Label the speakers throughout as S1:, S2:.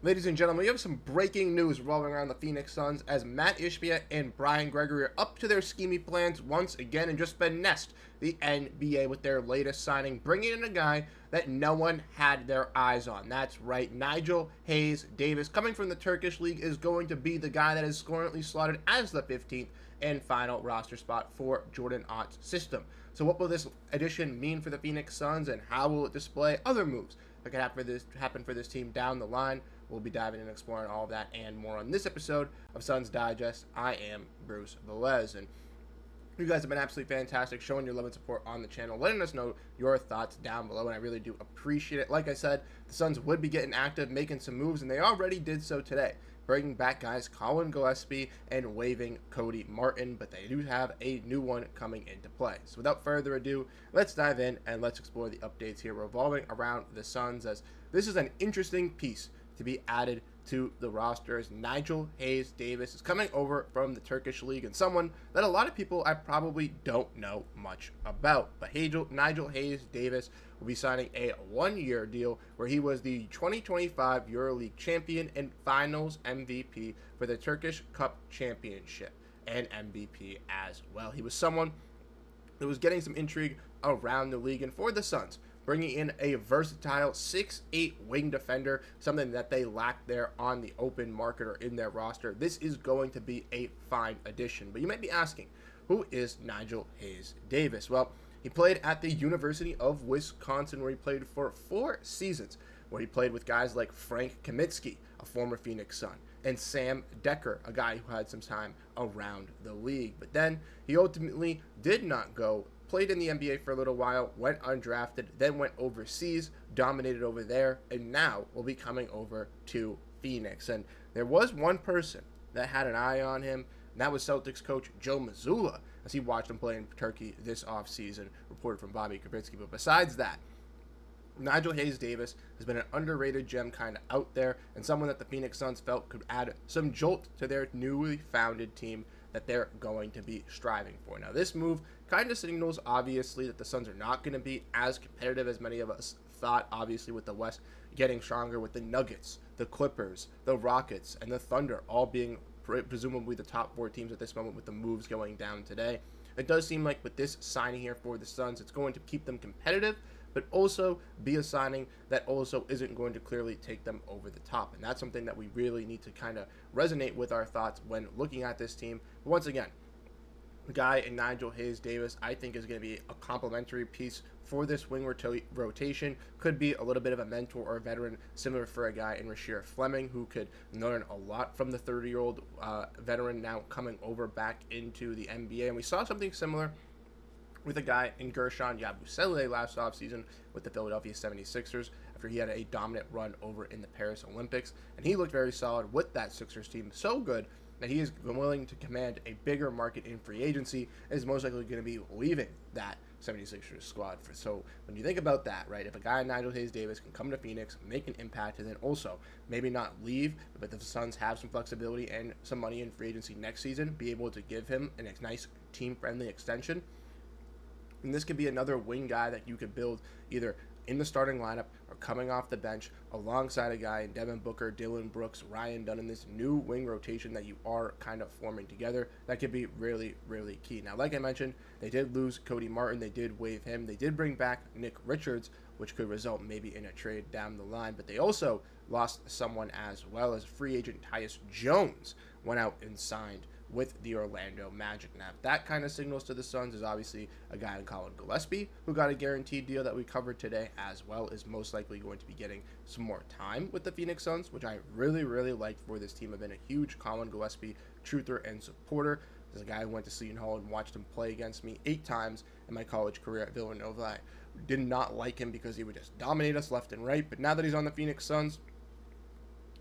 S1: Ladies and gentlemen, we have some breaking news revolving around the Phoenix Suns as Matt Ishbia and Brian Gregory are up to their scheming plans once again and just finessed the NBA with their latest signing, bringing in a guy that no one had their eyes on. That's right, Nigel Hayes Davis, coming from the Turkish League, is going to be the guy that is currently slotted as the 15th and final roster spot for Jordan Ott's system. So what will this addition mean for the Phoenix Suns, and how will it display other moves that could happen for this team down the line? We'll be diving and exploring all of that and more on this episode of Suns Digest. I am Bruce Veliz, and you guys have been absolutely fantastic, showing your love and support on the channel, letting us know your thoughts down below, and I really do appreciate it. Like I said, the Suns would be getting active, making some moves, and they already did so today, bringing back guys Colin Gillespie and waiving Cody Martin, but they do have a new one coming into play. So without further ado, let's dive in and let's explore the updates here revolving around the Suns, as this is an interesting piece to be added to the roster, as Nigel Hayes Davis is coming over from the Turkish League, and someone that a lot of people I probably don't know much about. But Nigel Hayes Davis will be signing a one-year deal where he was the 2025 EuroLeague champion and finals MVP for the Turkish Cup Championship and MVP as well. He was someone that was getting some intrigue around the league, and for the Suns, bringing in a versatile 6'8" wing defender, something that they lack there on the open market or in their roster. This is going to be a fine addition. But you might be asking, who is Nigel Hayes Davis? Well, he played at the University of Wisconsin, where he played for 4 seasons, where he played with guys like Frank Kaminsky, a former Phoenix Sun, and Sam Decker, a guy who had some time around the league. But then he ultimately did not go, played in the NBA for a little while, went undrafted, then went overseas, dominated over there, and now will be coming over to Phoenix. And there was one person that had an eye on him, and that was Celtics coach Joe Mazzulla, as he watched him play in Turkey this offseason, reported from Bobby Krupinski. But besides that, Nigel Hayes Davis has been an underrated gem kind of out there, and someone that the Phoenix Suns felt could add some jolt to their newly founded team that they're going to be striving for. Now, this move kind of signals, obviously, that the Suns are not going to be as competitive as many of us thought, obviously, with the West getting stronger, with the Nuggets, the Clippers, the Rockets, and the Thunder all being presumably the top 4 teams at this moment with the moves going down today. It does seem like with this signing here for the Suns, it's going to keep them competitive, but also be a signing that also isn't going to clearly take them over the top. And that's something that we really need to kind of resonate with our thoughts when looking at this team. But once again, the guy in Nigel Hayes Davis, I think, is going to be a complementary piece for this wing rotation. Could be a little bit of a mentor or a veteran, similar for a guy in Rasheer Fleming, who could learn a lot from the 30-year-old veteran now coming over back into the NBA. And we saw something similar with a guy in Gershon Yabusele last offseason with the Philadelphia 76ers after he had a dominant run over in the Paris Olympics. And he looked very solid with that Sixers team, so good that he is willing to command a bigger market in free agency and is most likely going to be leaving that 76ers squad. So when you think about that, right, if a guy Nigel Hayes Davis can come to Phoenix, make an impact, and then also maybe not leave, but the Suns have some flexibility and some money in free agency next season, be able to give him a nice team-friendly extension. And this could be another wing guy that you could build either in the starting lineup or coming off the bench alongside a guy in Devin Booker, Dylan Brooks, Ryan Dunn, in this new wing rotation that you are kind of forming together. That could be really, really key. Now, like I mentioned, they did lose Cody Martin. They did waive him. They did bring back Nick Richards, which could result maybe in a trade down the line. But they also lost someone as well, as free agent Tyus Jones went out and signed with the Orlando Magic. Now, that kind of signals to the Suns is obviously a guy in Colin Gillespie, who got a guaranteed deal that we covered today, as well as most likely going to be getting some more time with the Phoenix Suns, which I really, really liked for this team. I've been a huge Colin Gillespie truther and supporter. There's a guy who went to Seton Hall and watched him play against me 8 times in my college career at Villanova. I did not like him because he would just dominate us left and right, but now that he's on the Phoenix Suns,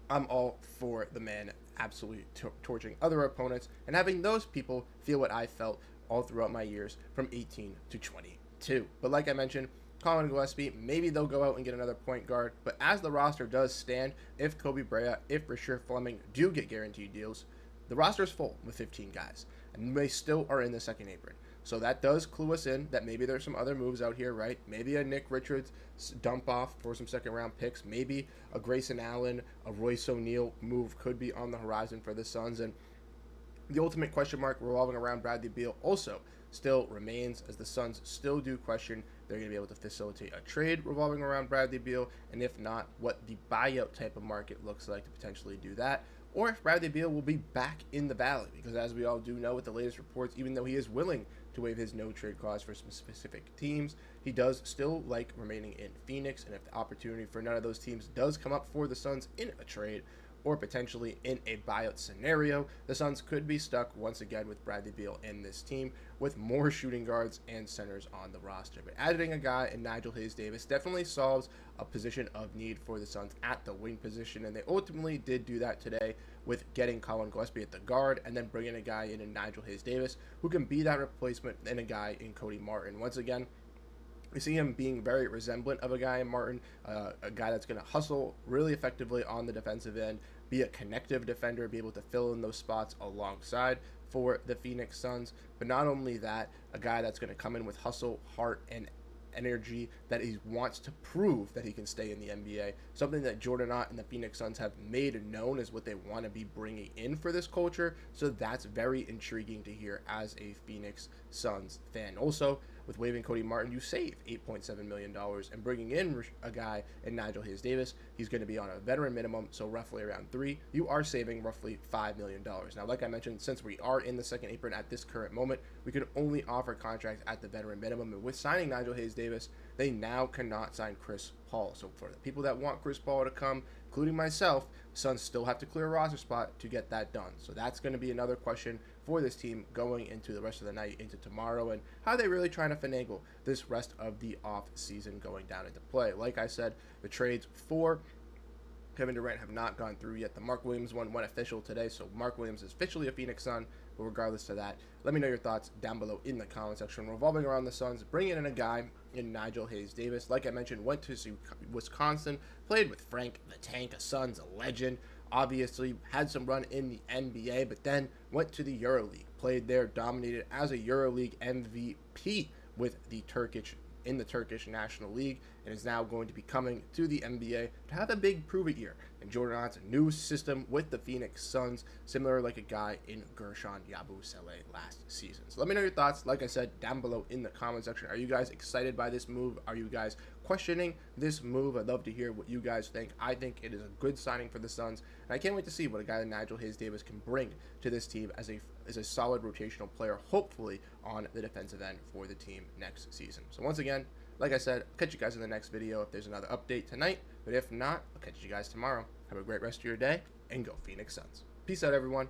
S1: I'm all for the man absolutely torching other opponents and having those people feel what I felt all throughout my years from 18 to 22. But like I mentioned, Colin Gillespie, maybe they'll go out and get another point guard. But as the roster does stand, if Kobe Brea, if Rasheer Fleming do get guaranteed deals, the roster is full with 15 guys, and they still are in the second apron. So that does clue us in that maybe there's some other moves out here, right? Maybe a Nick Richards dump off for some second round picks. Maybe a Grayson Allen, a Royce O'Neal move could be on the horizon for the Suns. And the ultimate question mark revolving around Bradley Beal also still remains, as the Suns still do question they're going to be able to facilitate a trade revolving around Bradley Beal, and if not, what the buyout type of market looks like to potentially do that, or if Bradley Beal will be back in the Valley, because as we all do know with the latest reports, even though he is willing to waive his no-trade clause for some specific teams, he does still like remaining in Phoenix, and if the opportunity for none of those teams does come up for the Suns in a trade, or potentially in a buyout scenario, the Suns could be stuck once again with Bradley Beal in this team with more shooting guards and centers on the roster. But adding a guy in Nigel Hayes-Davis definitely solves a position of need for the Suns at the wing position, and they ultimately did do that today with getting Colin Gillespie at the guard and then bringing a guy in Nigel Hayes-Davis who can be that replacement and a guy in Cody Martin. Once again, we see him being very resemblant of a guy in Martin, a guy that's going to hustle really effectively on the defensive end, be a connective defender, be able to fill in those spots alongside for the Phoenix Suns. But not only that, a guy that's going to come in with hustle, heart, and energy that he wants to prove that he can stay in the NBA. Something that Jordan Ott and the Phoenix Suns have made known is what they want to be bringing in for this culture. So that's very intriguing to hear as a Phoenix Suns fan. Also, with waiving Cody Martin, you save $8.7 million, and bringing in a guy in Nigel Hayes-Davis, he's going to be on a veteran minimum, so roughly around 3. You are saving roughly $5 million. Now, like I mentioned, since we are in the second apron at this current moment, we could only offer contracts at the veteran minimum, and with signing Nigel Hayes-Davis, they now cannot sign Chris Paul. So for the people that want Chris Paul to come, including myself, Suns still have to clear a roster spot to get that done. So that's going to be another question for this team going into the rest of the night, into tomorrow, and how they really trying to finagle this rest of the off season going down into play. Like I said, the trades for Kevin Durant have not gone through yet. The Mark Williams one went official today, so Mark Williams is officially a Phoenix Sun. But regardless of that, let me know your thoughts down below in the comment section revolving around the Suns, bringing in a guy in Nigel Hayes-Davis. Like I mentioned, went to Wisconsin, played with Frank the Tank, a Suns legend. Obviously had some run in the NBA, but then went to the EuroLeague, played there, dominated as a EuroLeague MVP with the Turkish National League, and is now going to be coming to the NBA to have a big prove-it year in Jordan Ott's new system with the Phoenix Suns, similar like a guy in Gershon Yabusele last season. So let me know your thoughts, like I said, down below in the comment section. Are you guys excited by this move? Are you guys questioning this move? I'd love to hear what you guys think. I think it is a good signing for the Suns, and I can't wait to see what a guy like Nigel Hayes-Davis can bring to this team as a solid rotational player, hopefully on the defensive end for the team next season. So once again, like I said, I'll catch you guys in the next video if there's another update tonight. But if not, I'll catch you guys tomorrow. Have a great rest of your day, and go Phoenix Suns. Peace out, everyone.